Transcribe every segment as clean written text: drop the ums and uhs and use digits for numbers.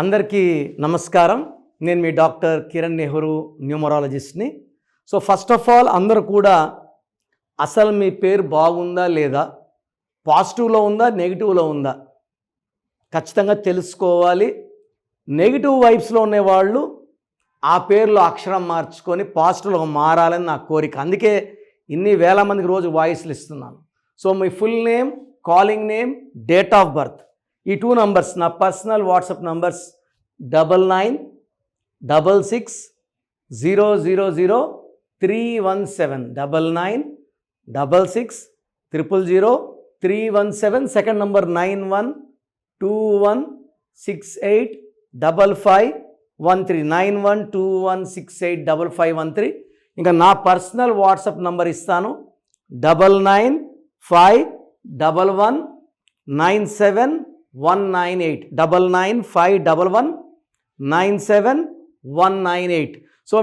అందరికీ నమస్కారం. నేను మీ డాక్టర్ కిరణ్ నెహ్రూ, న్యూమరాలజిస్ట్ని. సో ఫస్ట్ ఆఫ్ ఆల్ అందరూ కూడా అసలు మీ పేరు బాగుందా లేదా, పాజిటివ్లో ఉందా నెగిటివ్లో ఉందా ఖచ్చితంగా తెలుసుకోవాలి. నెగిటివ్ వైబ్స్లో ఉండేవాళ్ళు ఆ పేరులో అక్షరం మార్చుకొని పాజిటివ్లో మారాలని నా కోరిక. అందుకే ఇన్ని వేల మందికి రోజు వాయిస్లు ఇస్తున్నాను. So me full name, calling name, date of birth, ఈ 2 నంబర్స్ నా personal WhatsApp numbers 9966000317 9966000317. Second number 9121685513 9121685513. ఇంకా నా పర్సనల్ వాట్సాప్ నంబర్ ఇస్తాను 9951197198 9951197198. సో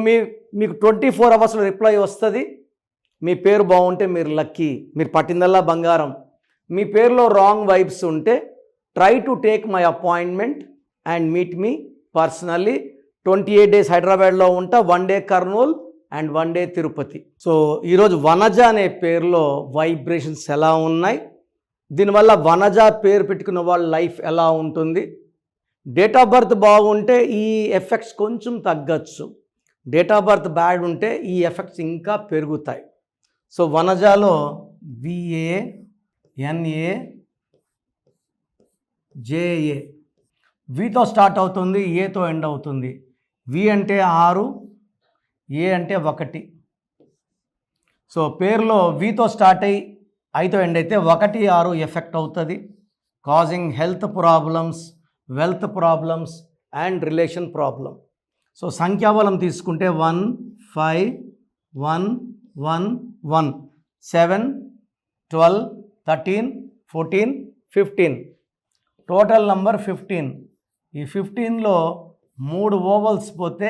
మీకు 24 అవర్స్లో రిప్లై వస్తుంది. మీ పేరు బాగుంటే మీరు లక్కీ, మీరు పట్టిందల్లా బంగారం. మీ పేరులో రాంగ్ వైబ్స్ ఉంటే try to take my appointment and meet me personally. 28 days హైదరాబాద్లో ఉంటా, 1 day Kurnool and 1 day Tirupati. So ఈరోజు వనజ అనే పేరులో వైబ్రేషన్స్ ఎలా ఉన్నాయి, దీనివల్ల వనజ పేరు పెట్టుకున్న వాళ్ళ లైఫ్ ఎలా ఉంటుంది, డేట్ ఆఫ్ బర్త్ బాగుంటే ఈ ఎఫెక్ట్స్ కొంచెం తగ్గచ్చు, డేట్ ఆఫ్ బర్త్ బ్యాడ్ ఉంటే ఈ ఎఫెక్ట్స్ ఇంకా పెరుగుతాయి. సో వనజాలో VANAJA వితో స్టార్ట్ అవుతుంది, ఏతో ఎండ్ అవుతుంది. వి అంటే 6, ఏ అంటే 1. సో పేరులో వితో స్టార్ట్ అయ్యి ఐతో ఎండ్ అయితే 1, 6 ఎఫెక్ట్ అవుతుంది, causing health problems, wealth problems and relation problem. So సంఖ్యాబలం తీసుకుంటే 1 5 1 1 1 7 12 13 14 15, టోటల్ నంబర్ 15. ఈ 15లో 3 ఓవల్స్ పోతే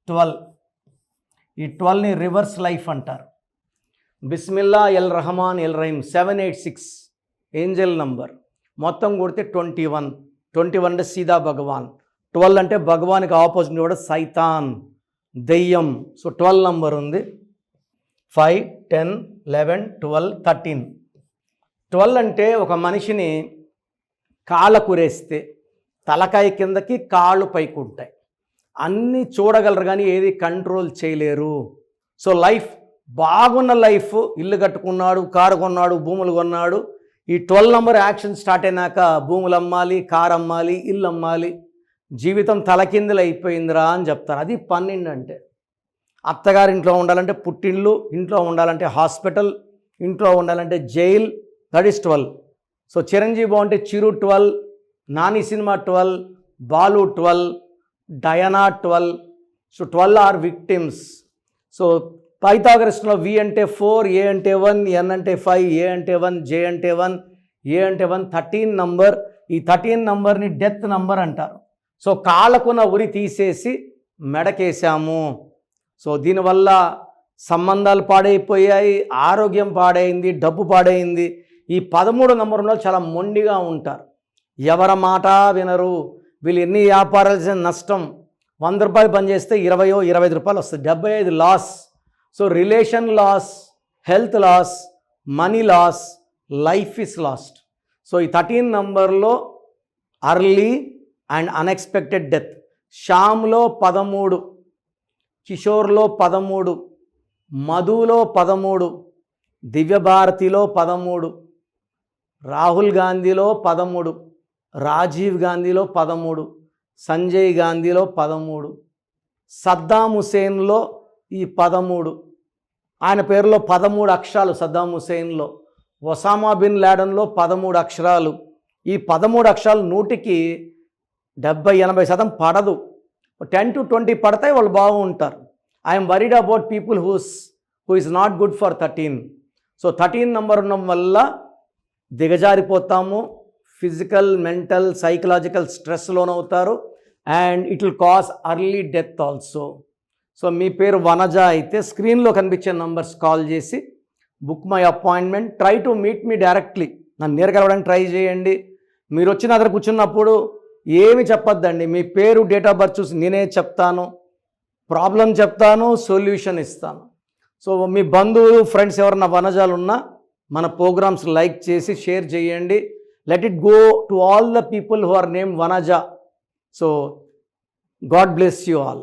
12. ఈ 12ని రివర్స్ లైఫ్ అంటారు. Bismillah L Rahman L Rahim 786 Angel number. మొత్తం కొడితే 21. 21 అంటే సీదా భగవాన్. 12 అంటే భగవాన్కి ఆపోజిట్ కూడా సైతాన్, దెయ్యం. సో 12 నంబర్ ఉంది. 5 10 11 12 13. 12 అంటే ఒక మనిషిని కాళ్ళ కురేస్తే తలకాయ కిందకి కాళ్ళు పైకి ఉంటాయి. అన్నీ చూడగలరు కానీ ఏది కంట్రోల్ చేయలేరు. సో లైఫ్ బాగున్న లైఫ్, ఇల్లు కట్టుకున్నాడు, కారు కొన్నాడు, భూములు కొన్నాడు. ఈ 12 నంబర్ యాక్షన్ స్టార్ట్ అయినాక భూములు అమ్మాలి, కారు అమ్మాలి, ఇల్లు అమ్మాలి, జీవితం తలకిందులు అయిపోయిందిరా అని చెప్తారు. అది 12 అంటే. అత్తగారి ఇంట్లో ఉండాలంటే పుట్టిల్లు, ఇంట్లో ఉండాలంటే హాస్పిటల్, ఇంట్లో ఉండాలంటే jail, that is 12. So Chiranjeevi బాగుంటే Chiru 12, Nani cinema 12, Balu 12, Diana 12. So 12 are victims. So పైథాగరస్లో వి అంటే 4, ఏ అంటే 1, ఎన్ అంటే 5, ఏ అంటే 1, జే అంటే 1, ఏ అంటే 1, 13 నంబర్. ఈ 13 నంబర్ని డెత్ నంబర్ అంటారు. సో కాళ్ళకున్న ఉరి తీసేసి మెడకేసాము. సో దీనివల్ల సంబంధాలు పాడైపోయాయి, ఆరోగ్యం పాడైంది, డబ్బు పాడైంది. ఈ 13 నంబర్ ఉన్న చాలా మొండిగా ఉంటారు, ఎవరి మాట వినరు. వీళ్ళు ఎన్ని వ్యాపారాలు చేసిన నష్టం. 100 రూపాయలు పనిచేస్తే 20 25 రూపాయలు వస్తుంది, 75 loss. So relation loss, health loss, money loss, life is lost. So ఈ 13 నంబర్లో అర్లీ అండ్ అన్ఎక్స్పెక్టెడ్ డెత్. శ్యామ్లో 13, కిషోర్లో 13, మధులో 13, దివ్యభారతిలో 13, రాహుల్ గాంధీలో 13, రాజీవ్ గాంధీలో 13, సంజయ్ గాంధీలో 13, సద్దాం హుసేన్లో ఈ 13. ఆయన పేరులో 13 అక్షరాలు సద్దాం హుసేన్లో. ఒసామా బిన్ లాడెన్లో 13 అక్షరాలు. ఈ 13 అక్షరాలు 100కి 70-80% పడదు. 10 to 20 పడతాయి, వాళ్ళు బాగుంటారు. I'm worried about people who is not good for 13. So 13 number ఉండడం వల్ల దిగజారిపోతాము, ఫిజికల్, మెంటల్, సైకలాజికల్ స్ట్రెస్లోనవుతారు and it will cause early death also. So మీ పేరు వనజ అయితే స్క్రీన్లో కనిపించే నంబర్స్ కాల్ చేసి book my appointment, try to meet me directly. నన్ను నేరుగా కలవడానికి ట్రై చేయండి. మీరు వచ్చి నా దగ్గర కూర్చున్నప్పుడు ఏమి చెప్పొద్దండి. మీ పేరు, డేట్ ఆఫ్ బర్త్ చూసి నేనే చెప్తాను, ప్రాబ్లం చెప్తాను, సొల్యూషన్ ఇస్తాను. సో మీ బంధువులు, ఫ్రెండ్స్ ఎవరన్నా వనజాలు ఉన్నా మన ప్రోగ్రామ్స్ లైక్ చేసి షేర్ చేయండి. Let it go to all the people who are name Vanaja. So God bless you all.